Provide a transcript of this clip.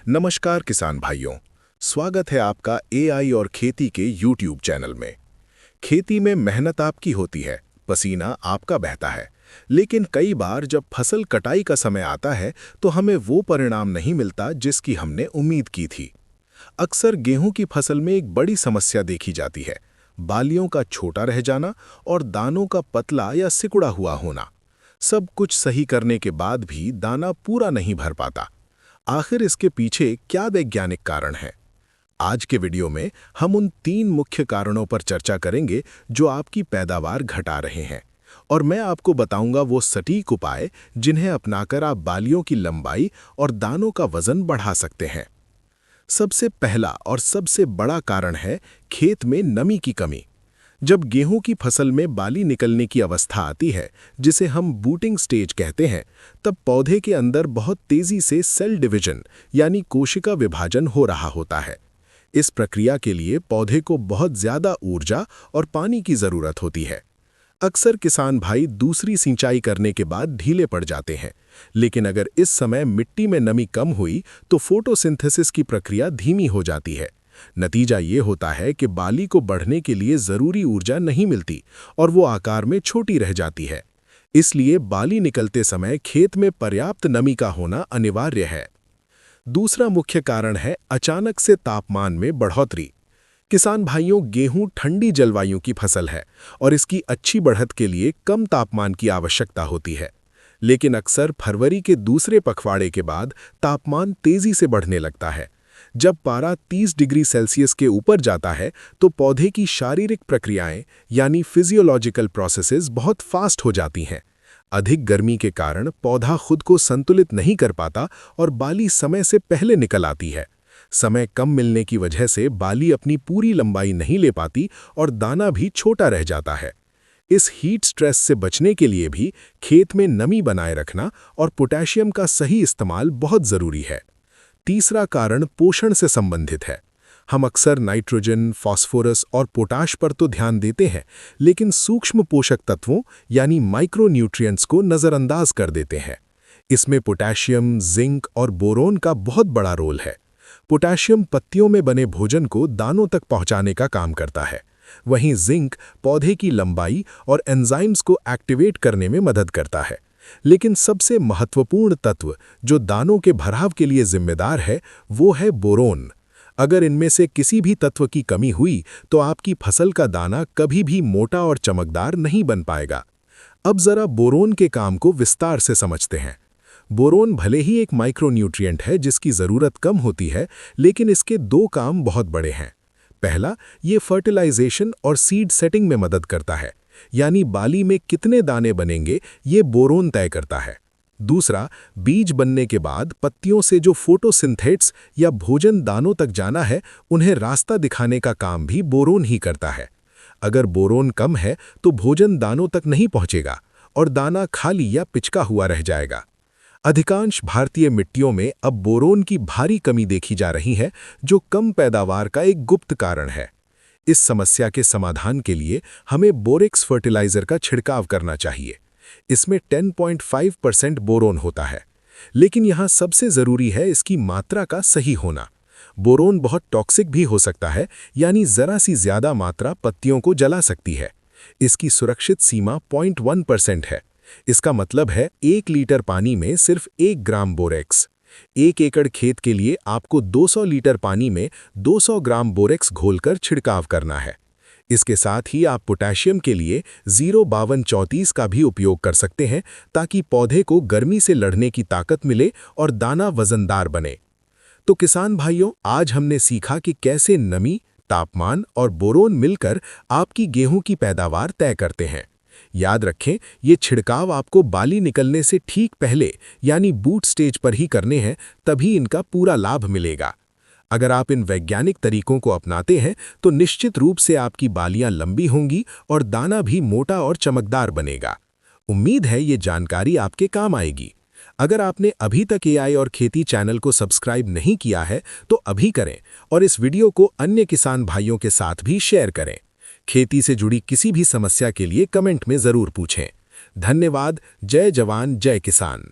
नमस्कार किसान भाइयों, स्वागत है आपका एआई और खेती के यूट्यूब चैनल में। खेती में मेहनत आपकी होती है, पसीना आपका बहता है, लेकिन कई बार जब फसल कटाई का समय आता है तो हमें वो परिणाम नहीं मिलता जिसकी हमने उम्मीद की थी। अक्सर गेहूं की फसल में एक बड़ी समस्या देखी जाती है, बालियों का छोटा रह जाना और दानों का पतला या सिकुड़ा हुआ होना। सब कुछ सही करने के बाद भी दाना पूरा नहीं भर पाता। आखिर इसके पीछे क्या वैज्ञानिक कारण है? आज के वीडियो में हम उन 3 मुख्य कारणों पर चर्चा करेंगे जो आपकी पैदावार घटा रहे हैं, और मैं आपको बताऊंगा वो सटीक उपाय जिन्हें अपनाकर आप बालियों की लंबाई और दानों का वजन बढ़ा सकते हैं। सबसे पहला और सबसे बड़ा कारण है खेत में नमी की कमी। जब गेहूं की फसल में बाली निकलने की अवस्था आती है, जिसे हम बूटिंग स्टेज कहते हैं, तब पौधे के अंदर बहुत तेजी से सेल डिवीजन यानी कोशिका विभाजन हो रहा होता है। इस प्रक्रिया के लिए पौधे को बहुत ज्यादा ऊर्जा और पानी की जरूरत होती है। अक्सर किसान भाई दूसरी सिंचाई करने के बाद ढीले पड़ जाते हैं, लेकिन अगर इस समय मिट्टी में नमी कम हुई तो फोटोसिंथेसिस की प्रक्रिया धीमी हो जाती है। नतीजा ये होता है कि बाली को बढ़ने के लिए जरूरी ऊर्जा नहीं मिलती और वो आकार में छोटी रह जाती है। इसलिए बाली निकलते समय खेत में पर्याप्त नमी का होना अनिवार्य है। दूसरा मुख्य कारण है अचानक से तापमान में बढ़ोतरी। किसान भाइयों, गेहूं ठंडी जलवायु की फसल है और इसकी अच्छी बढ़त के लिए कम तापमान की आवश्यकता होती है। लेकिन अक्सर फरवरी के दूसरे पखवाड़े के बाद तापमान तेजी से बढ़ने लगता है। जब पारा 30 डिग्री सेल्सियस के ऊपर जाता है तो पौधे की शारीरिक प्रक्रियाएं यानी फिजियोलॉजिकल प्रोसेसेस बहुत फास्ट हो जाती हैं। अधिक गर्मी के कारण पौधा खुद को संतुलित नहीं कर पाता और बाली समय से पहले निकल आती है। समय कम मिलने की वजह से बाली अपनी पूरी लंबाई नहीं ले पाती और दाना भी छोटा रह जाता है। इस हीट स्ट्रेस से बचने के लिए भी खेत में नमी बनाए रखना और पोटेशियम का सही इस्तेमाल बहुत ज़रूरी है। तीसरा कारण पोषण से संबंधित है। हम अक्सर नाइट्रोजन, फास्फोरस और पोटाश पर तो ध्यान देते हैं, लेकिन सूक्ष्म पोषक तत्वों यानी माइक्रोन्यूट्रिएंट्स को नज़रअंदाज कर देते हैं। इसमें पोटेशियम, जिंक और बोरोन का बहुत बड़ा रोल है। पोटेशियम पत्तियों में बने भोजन को दानों तक पहुंचाने का काम करता है, वहीं जिंक पौधे की लंबाई और एंजाइम्स को एक्टिवेट करने में मदद करता है। लेकिन सबसे महत्वपूर्ण तत्व जो दानों के भराव के लिए जिम्मेदार है, वो है बोरोन। अगर इनमें से किसी भी तत्व की कमी हुई तो आपकी फसल का दाना कभी भी मोटा और चमकदार नहीं बन पाएगा। अब जरा बोरोन के काम को विस्तार से समझते हैं। बोरोन भले ही एक माइक्रोन्यूट्रिएंट है जिसकी ज़रूरत कम होती है, लेकिन इसके 2 काम बहुत बड़े हैं। पहला, ये फर्टिलाइजेशन और सीड सेटिंग में मदद करता है, यानी बाली में कितने दाने बनेंगे ये बोरोन तय करता है। दूसरा, बीज बनने के बाद पत्तियों से जो फोटोसिंथेट्स या भोजन दानों तक जाना है, उन्हें रास्ता दिखाने का काम भी बोरोन ही करता है। अगर बोरोन कम है तो भोजन दानों तक नहीं पहुंचेगा और दाना खाली या पिचका हुआ रह जाएगा। अधिकांश भारतीय मिट्टियों में अब बोरोन की भारी कमी देखी जा रही है, जो कम पैदावार का एक गुप्त कारण है। इस समस्या के समाधान के लिए हमें बोरेक्स फर्टिलाइजर का छिड़काव करना चाहिए। इसमें 10.5% बोरोन होता है, लेकिन यहाँ सबसे ज़रूरी है इसकी मात्रा का सही होना। बोरोन बहुत टॉक्सिक भी हो सकता है, यानी ज़रा सी ज़्यादा मात्रा पत्तियों को जला सकती है। इसकी सुरक्षित सीमा 0.1% है। इसका मतलब है 1 लीटर पानी में सिर्फ 1 ग्राम बोरेक्स। 1 एकड़ खेत के लिए आपको 200 लीटर पानी में 200 ग्राम बोरेक्स घोलकर छिड़काव करना है। इसके साथ ही आप पोटेशियम के लिए 05234 का भी उपयोग कर सकते हैं, ताकि पौधे को गर्मी से लड़ने की ताकत मिले और दाना वजनदार बने। तो किसान भाइयों, आज हमने सीखा कि कैसे नमी, तापमान और बोरोन मिलकर आपकी गेहूं की पैदावार तय करते हैं। याद रखें, ये छिड़काव आपको बाली निकलने से ठीक पहले यानी बूट स्टेज पर ही करने हैं, तभी इनका पूरा लाभ मिलेगा। अगर आप इन वैज्ञानिक तरीकों को अपनाते हैं तो निश्चित रूप से आपकी बालियां लंबी होंगी और दाना भी मोटा और चमकदार बनेगा। उम्मीद है ये जानकारी आपके काम आएगी। अगर आपने अभी तक एआई और खेती चैनल को सब्सक्राइब नहीं किया है तो अभी करें और इस वीडियो को अन्य किसान भाइयों के साथ भी शेयर करें। खेती से जुड़ी किसी भी समस्या के लिए कमेंट में ज़रूर पूछें। धन्यवाद। जय जवान, जय किसान।